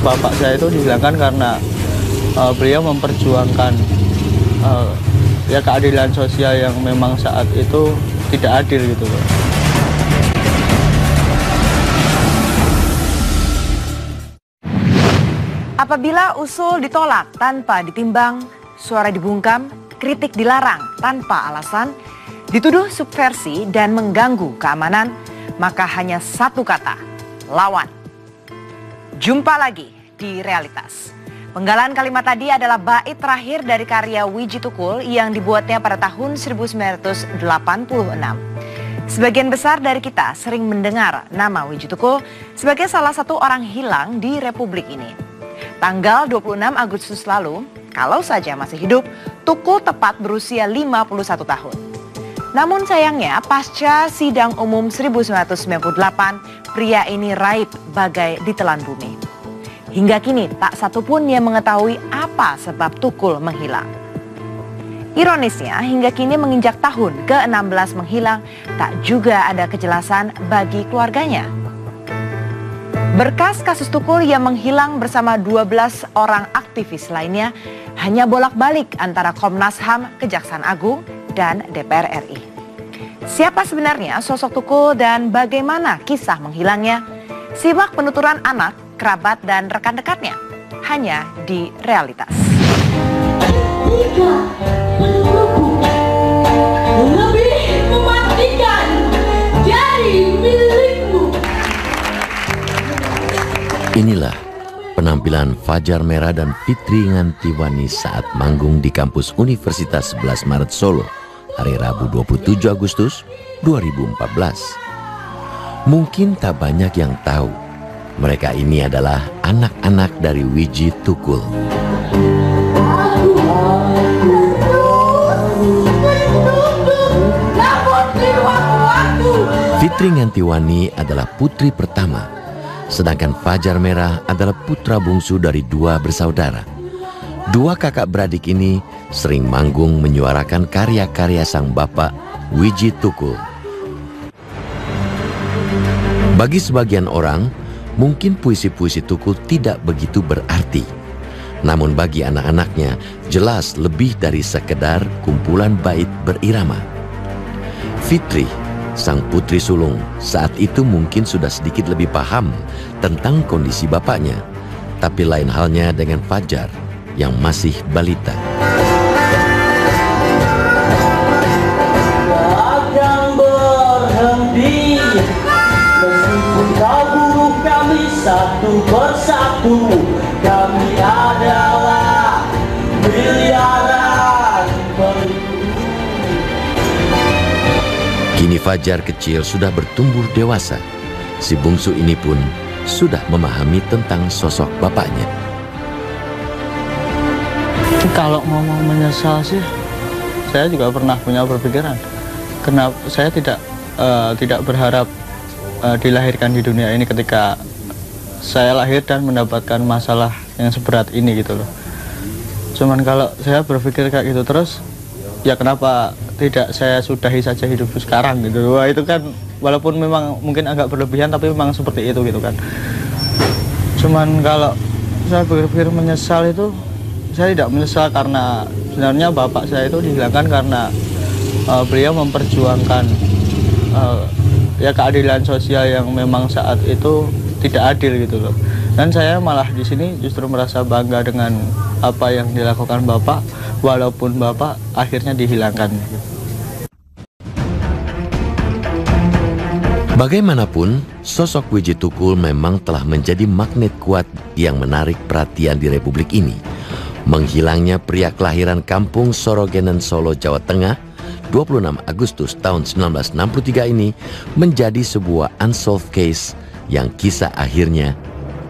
bapak saya itu dihilangkan karena beliau memperjuangkan ya keadilan sosial yang memang saat itu tidak adil gitu loh. Apabila usul ditolak tanpa ditimbang, suara dibungkam, kritik dilarang tanpa alasan, dituduh subversi dan mengganggu keamanan, maka hanya satu kata, lawan. Jumpa lagi di Realitas. Penggalan kalimat tadi adalah bait terakhir dari karya Widji Tukul yang dibuatnya pada tahun 1986. Sebagian besar dari kita sering mendengar nama Widji Tukul sebagai salah satu orang hilang di Republik ini. Tanggal 26 Agustus lalu, kalau saja masih hidup, Tukul tepat berusia 51 tahun. Namun sayangnya pasca sidang umum 1998, pria ini raib bagai ditelan bumi. Hingga kini tak satupun yang mengetahui apa sebab Tukul menghilang. Ironisnya hingga kini menginjak tahun ke-16 menghilang, tak juga ada kejelasan bagi keluarganya. Berkas kasus Tukul yang menghilang bersama 12 orang aktivis lainnya hanya bolak-balik antara Komnas HAM, Kejaksaan Agung, dan DPR RI. Siapa sebenarnya sosok Tukul dan bagaimana kisah menghilangnya? Simak penuturan anak, kerabat, dan rekan dekatnya hanya di Realitas. Jika menurutku lebih mematikan dari milikmu. Inilah penampilan Fajar Merah dan Fitri Ngantiwani saat manggung di kampus Universitas 11 Maret Solo hari Rabu 27 Agustus 2014. Mungkin tak banyak yang tahu mereka ini adalah anak-anak dari Widji Tukul. Fitri Ngantiwani adalah putri pertama, sedangkan Fajar Merah adalah putra bungsu dari dua bersaudara. Dua kakak beradik ini sering manggung menyuarakan karya-karya sang bapak, Widji Tukul. Bagi sebagian orang, mungkin puisi-puisi Tukul tidak begitu berarti. Namun bagi anak-anaknya, jelas lebih dari sekedar kumpulan bait berirama. Fitri, sang putri sulung, saat itu mungkin sudah sedikit lebih paham tentang kondisi bapaknya. Tapi lain halnya dengan Fajar yang masih balita. Takkan berhenti meskipun kau bunuh kami satu persatu. Kami adalah miliaran penduduk. Kini Fajar kecil sudah bertumbuh dewasa. Si bungsu ini pun sudah memahami tentang sosok bapaknya. Kalau ngomong menyesal sih, saya juga pernah punya berpikiran. Kenapa saya tidak berharap dilahirkan di dunia ini ketika saya lahir dan mendapatkan masalah yang seberat ini gitu loh. Cuman kalau saya berpikir kayak gitu terus, ya kenapa tidak saya sudahi saja hidupku sekarang gitu. Wah, itu kan walaupun memang mungkin agak berlebihan tapi memang seperti itu gitu kan. Cuman kalau saya berpikir menyesal itu, saya tidak menyesal karena sebenarnya bapak saya itu dihilangkan karena beliau memperjuangkan ya keadilan sosial yang memang saat itu tidak adil gitu loh. Dan saya malah di sini justru merasa bangga dengan apa yang dilakukan bapak, walaupun bapak akhirnya dihilangkan. Bagaimanapun, sosok Widji Tukul memang telah menjadi magnet kuat yang menarik perhatian di Republik ini. Menghilangnya pria kelahiran kampung Sorogenan, Solo, Jawa Tengah, 26 Agustus tahun 1963 ini menjadi sebuah unsolved case yang kisah akhirnya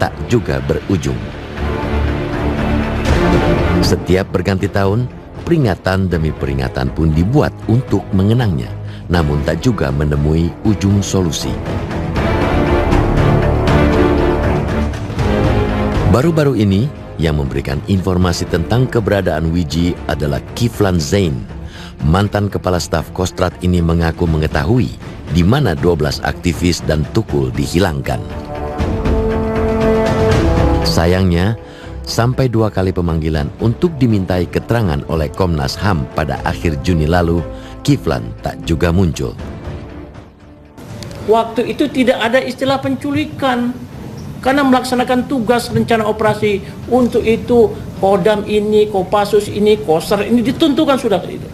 tak juga berujung. Setiap berganti tahun, peringatan demi peringatan pun dibuat untuk mengenangnya, namun tak juga menemui ujung solusi. Baru-baru ini, yang memberikan informasi tentang keberadaan Widji adalah Kiflan Zain. Mantan kepala staf Kostrad ini mengaku mengetahui di mana 12 aktivis dan Tukul dihilangkan. Sayangnya, sampai 2 kali pemanggilan untuk dimintai keterangan oleh Komnas HAM pada akhir Juni lalu, Kiflan tak juga muncul. Waktu itu tidak ada istilah penculikan, karena melaksanakan tugas rencana operasi. Untuk itu Kodam ini, Kopassus ini, Koster ini ditentukan sudah itu.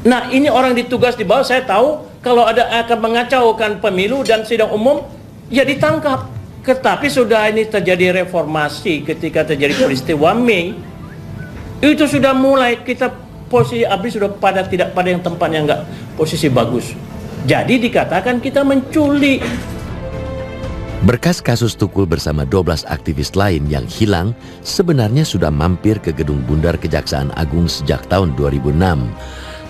Nah, ini orang ditugas di bawah, saya tahu kalau ada akan mengacaukan pemilu dan sidang umum, ya ditangkap. Tetapi sudah ini terjadi reformasi ketika terjadi peristiwa Mei, itu sudah mulai kita posisi ABRI sudah tidak pada yang tempatnya, enggak posisi bagus. Jadi dikatakan kita menculik. Berkas kasus Tukul bersama 12 aktivis lain yang hilang sebenarnya sudah mampir ke Gedung Bundar Kejaksaan Agung sejak tahun 2006.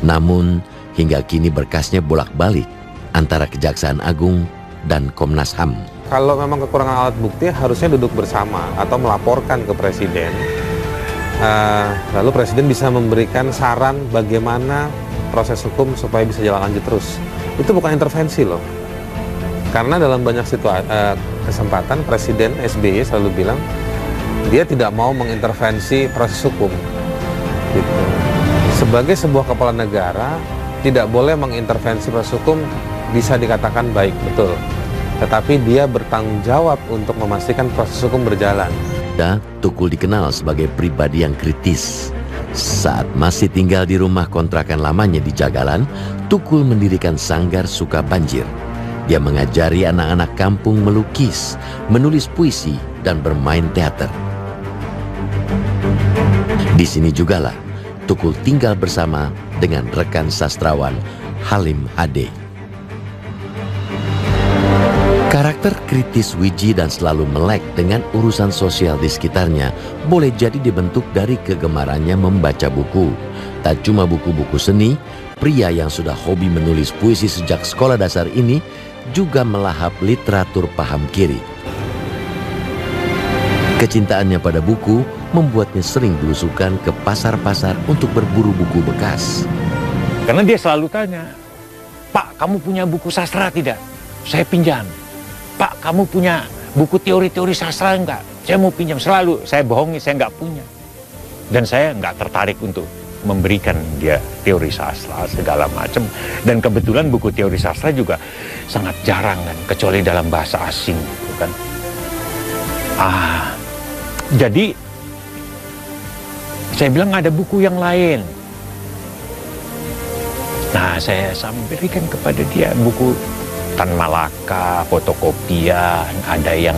Namun hingga kini berkasnya bolak-balik antara Kejaksaan Agung dan Komnas HAM. Kalau memang kekurangan alat bukti harusnya duduk bersama atau melaporkan ke Presiden. Lalu Presiden bisa memberikan saran bagaimana proses hukum supaya bisa jalan lanjut terus. Itu bukan intervensi loh. Karena dalam banyak kesempatan Presiden SBY selalu bilang dia tidak mau mengintervensi proses hukum. Gitu. Sebagai sebuah kepala negara tidak boleh mengintervensi proses hukum, bisa dikatakan baik, betul. Tetapi dia bertanggung jawab untuk memastikan proses hukum berjalan. Tukul dikenal sebagai pribadi yang kritis. Saat masih tinggal di rumah kontrakan lamanya di Jagalan, Tukul mendirikan Sanggar Suka Banjir. Dia mengajari anak-anak kampung melukis, menulis puisi, dan bermain teater. Di sini jugalah Tukul tinggal bersama dengan rekan sastrawan Halim Ade. Karakter kritis Wiji dan selalu melek dengan urusan sosial di sekitarnya boleh jadi dibentuk dari kegemarannya membaca buku. Tak cuma buku-buku seni, pria yang sudah hobi menulis puisi sejak sekolah dasar ini juga melahap literatur paham kiri. Kecintaannya pada buku membuatnya sering belusukan ke pasar-pasar untuk berburu buku bekas. Karena dia selalu tanya, "Pak, kamu punya buku sastra tidak? Saya pinjam. Pak, kamu punya buku teori-teori sastra enggak? Saya mau pinjam." Selalu saya bohongi, saya enggak punya. Dan saya enggak tertarik untuk memberikan dia teori sastra segala macam. Dan kebetulan buku teori sastra juga sangat jarang kan, kecuali dalam bahasa asing gitu kan. Jadi saya bilang ada buku yang lain. Nah, saya berikan kepada dia buku Tan Malaka, fotokopian, ada yang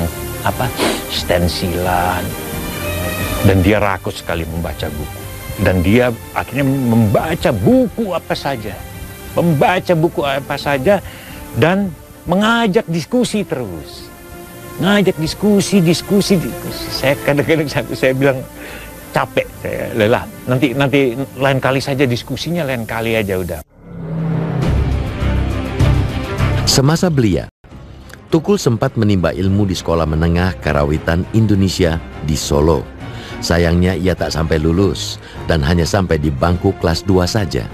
stensilan. Dan dia rakus sekali membaca buku. Dan dia akhirnya membaca buku apa saja. Membaca buku apa saja dan mengajak diskusi terus. Ngajak diskusi. Saya kadang-kadang saya bilang capek, saya lelah. Nanti lain kali saja diskusinya, lain kali aja udah. Semasa belia, Tukul sempat menimba ilmu di Sekolah Menengah Karawitan Indonesia di Solo. Sayangnya ia tak sampai lulus dan hanya sampai di bangku kelas 2 saja.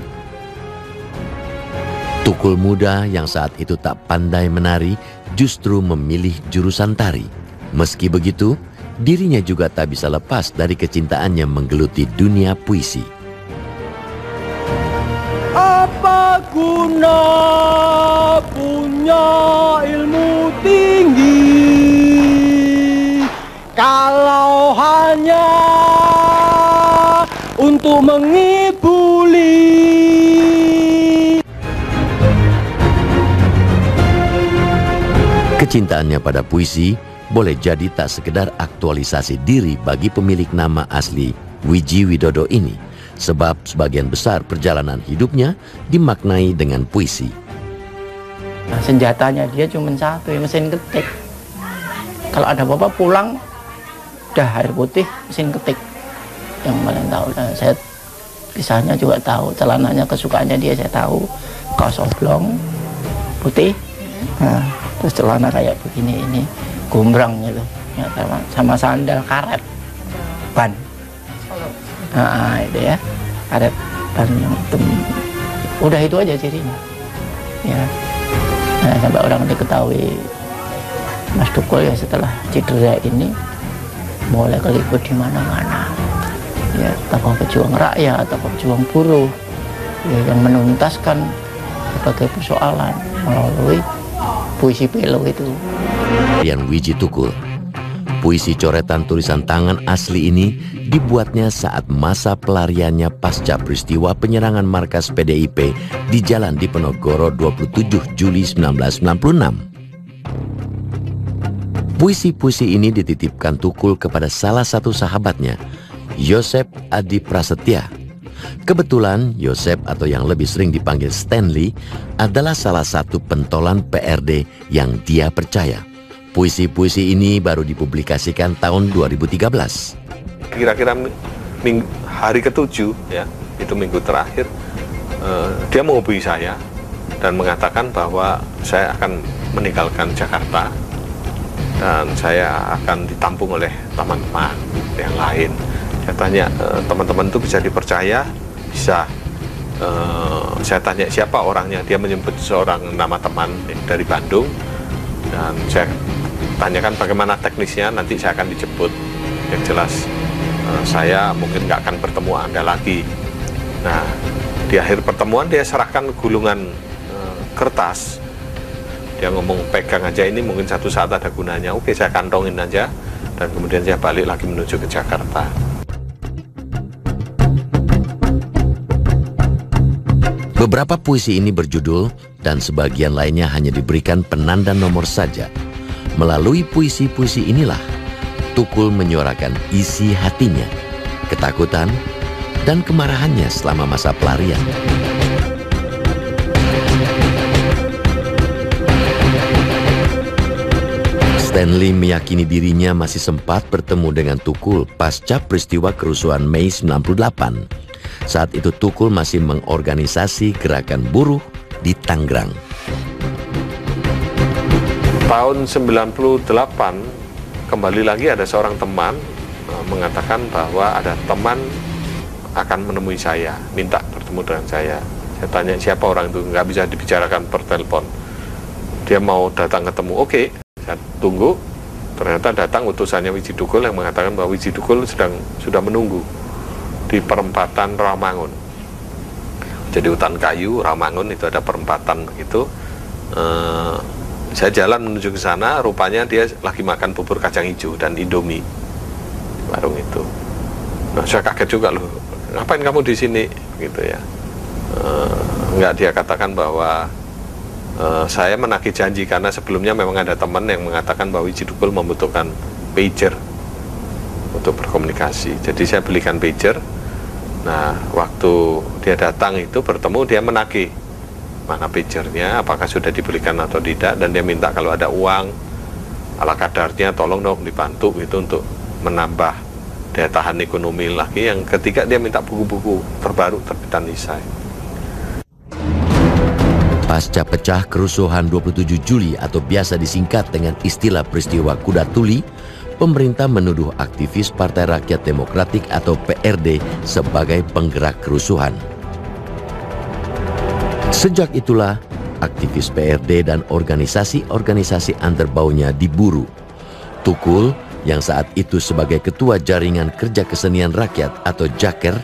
Tukul muda yang saat itu tak pandai menari justru memilih jurusan tari. Meski begitu, dirinya juga tak bisa lepas dari kecintaannya menggeluti dunia puisi. Apa guna punya ilmu tinggi kalau hanya untuk mengibuli? Kecintaannya pada puisi boleh jadi tak sekedar aktualisasi diri bagi pemilik nama asli Wiji Widodo ini, sebab sebagian besar perjalanan hidupnya dimaknai dengan puisi. Nah, senjatanya dia cuma satu, mesin ketik. Kalau ada apa-apa pulang, udah air putih, mesin ketik. Yang paling tahu, saya kisahnya juga tahu, celananya kesukaannya dia saya tahu, kaos oblong putih, nah, terus celana kayak begini ini, gombrang gitu, ya, sama sandal karet, ban, nah itu ya, karet ban yang hitam, udah itu aja cirinya, ya. Nah, sampai orang diketahui Mas Tukul ya setelah cedera ini boleh keliput di mana-mana. Ya, tokoh pejuang rakyat, tokoh pejuang buruh, ya, yang menuntaskan berbagai persoalan melalui puisi Pelo itu. Rian Wiji Tukul. Puisi coretan tulisan tangan asli ini dibuatnya saat masa pelariannya pasca peristiwa penyerangan markas PDIP di Jalan Diponegoro 27 Juli 1996. Puisi-puisi ini dititipkan Tukul kepada salah satu sahabatnya, Yosep Adi Prasetya. Kebetulan Yosep, atau yang lebih sering dipanggil Stanley, adalah salah satu pentolan PRD yang dia percaya. Puisi-puisi ini baru dipublikasikan tahun 2013. Kira-kira hari ke-7 ya, itu minggu terakhir, dia menghubungi saya dan mengatakan bahwa saya akan meninggalkan Jakarta dan saya akan ditampung oleh teman-teman yang lain. Saya tanya, teman-teman itu bisa dipercaya? Bisa. Saya tanya siapa orangnya, dia menyebut seorang nama teman dari Bandung, dan saya tanyakan bagaimana teknisnya, nanti saya akan dijemput. Yang jelas saya mungkin nggak akan bertemu Anda lagi. Nah, di akhir pertemuan dia serahkan gulungan kertas. Dia ngomong, pegang aja ini, mungkin satu saat ada gunanya. Oke, saya kantongin aja, dan kemudian saya balik lagi menuju ke Jakarta. Beberapa puisi ini berjudul dan sebagian lainnya hanya diberikan penanda nomor saja. Melalui puisi-puisi inilah Tukul menyuarakan isi hatinya, ketakutan, dan kemarahannya selama masa pelarian. Stanley meyakini dirinya masih sempat bertemu dengan Tukul pasca peristiwa kerusuhan Mei 98. Saat itu Tukul masih mengorganisasi gerakan buruh di Tangerang. Tahun 98, kembali lagi ada seorang teman mengatakan bahwa ada teman akan menemui saya, minta bertemu dengan saya. Saya tanya siapa orang itu, nggak bisa dibicarakan per telepon. Dia mau datang ketemu, oke, saya tunggu. Ternyata datang utusannya Wiji Tukul yang mengatakan bahwa Wiji Tukul sudah menunggu di perempatan Rawamangun. Jadi hutan kayu, Rawamangun itu ada perempatan begitu. Saya jalan menuju ke sana, rupanya dia lagi makan bubur kacang hijau dan Indomie di warung itu. Nah, saya kaget juga loh, ngapain kamu di sini? Gitu ya. Enggak, dia katakan bahwa saya menagih janji karena sebelumnya memang ada teman yang mengatakan bahwa Wiji Tukul membutuhkan pager untuk berkomunikasi. Jadi saya belikan pager. Nah, waktu dia datang itu bertemu, dia menagih mana pagernya, apakah sudah dibelikan atau tidak, dan dia minta kalau ada uang ala kadarnya tolong dong dibantu itu untuk menambah daya tahan ekonomi lagi. Yang ketiga, dia minta buku-buku terbaru terbitan Isai. Pasca pecah kerusuhan 27 Juli atau biasa disingkat dengan istilah peristiwa Kuda Tuli, pemerintah menuduh aktivis Partai Rakyat Demokratik atau PRD sebagai penggerak kerusuhan. Sejak itulah, aktivis PRD dan organisasi-organisasi anterbaunya diburu. Tukul, yang saat itu sebagai Ketua Jaringan Kerja Kesenian Rakyat atau Jaker,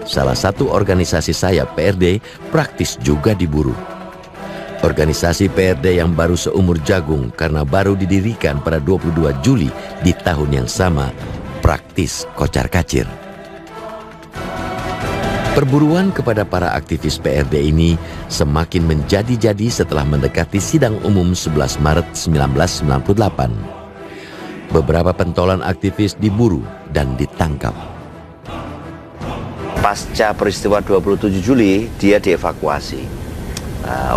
salah satu organisasi sayap PRD, praktis juga diburu. Organisasi PRD yang baru seumur jagung karena baru didirikan pada 22 Juli di tahun yang sama, praktis kocar-kacir. Perburuan kepada para aktivis PRD ini semakin menjadi-jadi setelah mendekati sidang umum 11 Maret 1998. Beberapa pentolan aktivis diburu dan ditangkap. Pasca peristiwa 27 Juli, dia dievakuasi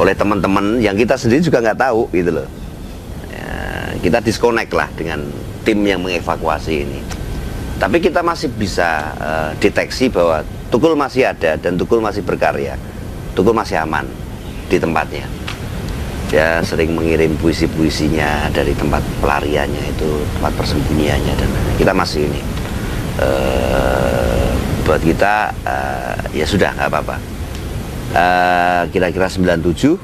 oleh teman-teman yang kita sendiri juga nggak tahu gitu loh. Kita disconnect lah dengan tim yang mengevakuasi ini. Tapi kita masih bisa deteksi bahwa Tukul masih ada dan Tukul masih berkarya. Tukul masih aman di tempatnya. Dia sering mengirim puisi-puisinya dari tempat pelariannya itu, tempat persembunyiannya, dan kita masih ini. Buat kita ya sudah nggak apa-apa. Kira-kira 97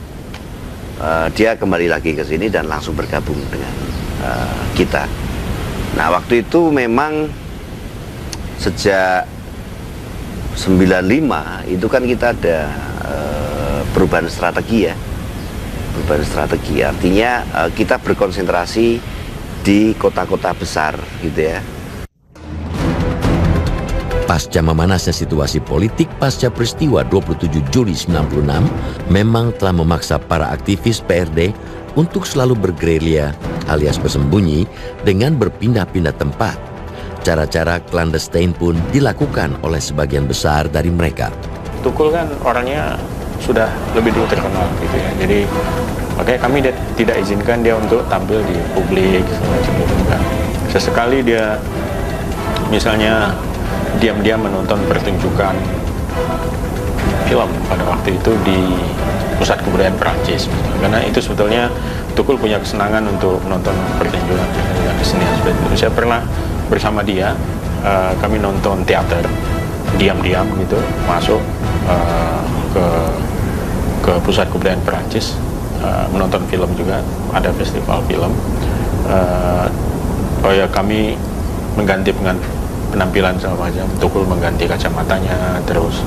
dia kembali lagi ke sini dan langsung bergabung dengan kita. Nah, waktu itu memang sejak 95 itu kan kita ada perubahan strategi ya. Perubahan strategi artinya kita berkonsentrasi di kota-kota besar gitu ya. Pasca memanasnya situasi politik pasca peristiwa 27 Juli 96 memang telah memaksa para aktivis PRD untuk selalu bergerilya alias bersembunyi dengan berpindah-pindah tempat. Cara-cara clandestine pun dilakukan oleh sebagian besar dari mereka. Tukul kan orangnya sudah lebih dulu terkenal gitu ya. Jadi makanya kami tidak izinkan dia untuk tampil di publik semacam itu kan. Sesekali dia misalnya diam-diam menonton pertunjukan film pada waktu itu di Pusat Kebudayaan Perancis, karena itu sebetulnya Tukul punya kesenangan untuk menonton pertunjukan kesenian seperti itu. Saya pernah bersama dia, kami nonton teater diam-diam gitu, masuk ke Pusat Kebudayaan Perancis, menonton film juga, ada festival film. Oh ya, kami mengganti penampilan segala macam. Tukul mengganti kacamatanya, terus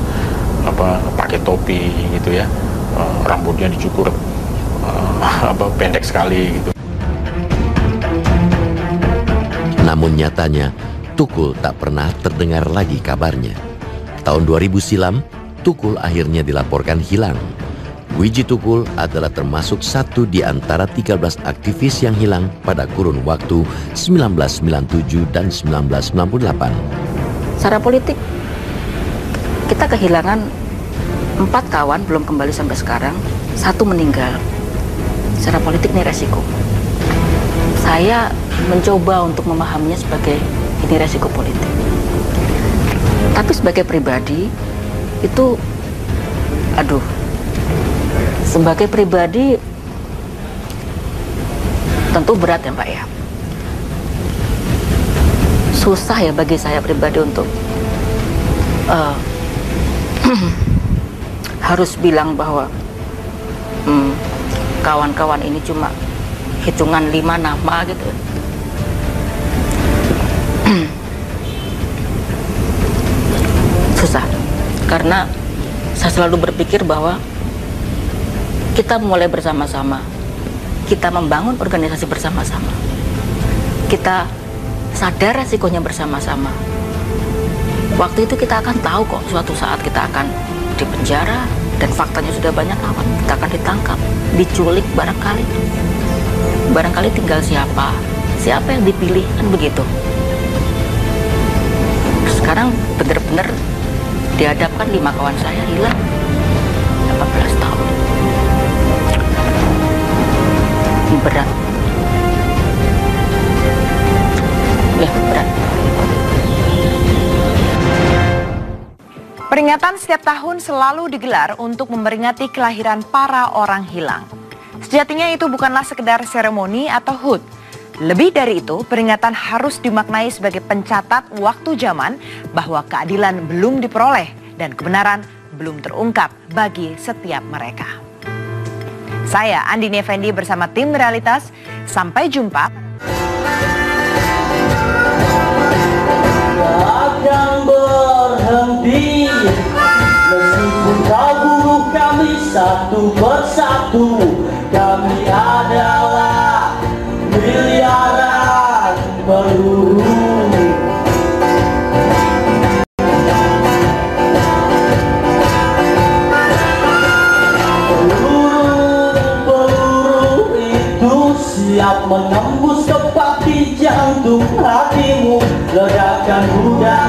pakai topi gitu ya, rambutnya dicukur pendek sekali gitu. Namun nyatanya Tukul tak pernah terdengar lagi kabarnya. Tahun 2000 silam, Tukul akhirnya dilaporkan hilang. Wiji Tukul adalah termasuk satu di antara 13 aktivis yang hilang pada kurun waktu 1997 dan 1998. Secara politik, kita kehilangan 4 kawan, belum kembali sampai sekarang, 1 meninggal. Secara politik ini resiko. Saya mencoba untuk memahaminya sebagai ini resiko politik. Tapi sebagai pribadi, itu, sebagai pribadi tentu berat ya Pak ya. Susah ya bagi saya pribadi untuk harus bilang bahwa kawan-kawan ini cuma hitungan 5 nama gitu. Susah, karena saya selalu berpikir bahwa kita mulai bersama-sama, kita membangun organisasi bersama-sama, kita sadar resikonya bersama-sama. Waktu itu kita akan tahu kok suatu saat kita akan dipenjara, dan faktanya sudah banyak kawan, kita akan ditangkap, diculik barangkali tinggal siapa yang dipilih, kan begitu. Sekarang benar-benar dihadapkan 5 kawan saya hilang 18 tahun. Berat. Ya, berat. Peringatan setiap tahun selalu digelar untuk memperingati kelahiran para orang hilang. Sejatinya itu bukanlah sekedar seremoni atau HUT. Lebih dari itu, peringatan harus dimaknai sebagai pencatat waktu zaman bahwa keadilan belum diperoleh dan kebenaran belum terungkap bagi setiap mereka. Saya Andini Effendi bersama tim Realitas. Sampai jumpa. Akan berhenti meskipun kau bunuh kami satu persatu. Kami adalah miliaran peluru. Peluru itu siap menembus tepat di jantung hatimu, ledakan udara.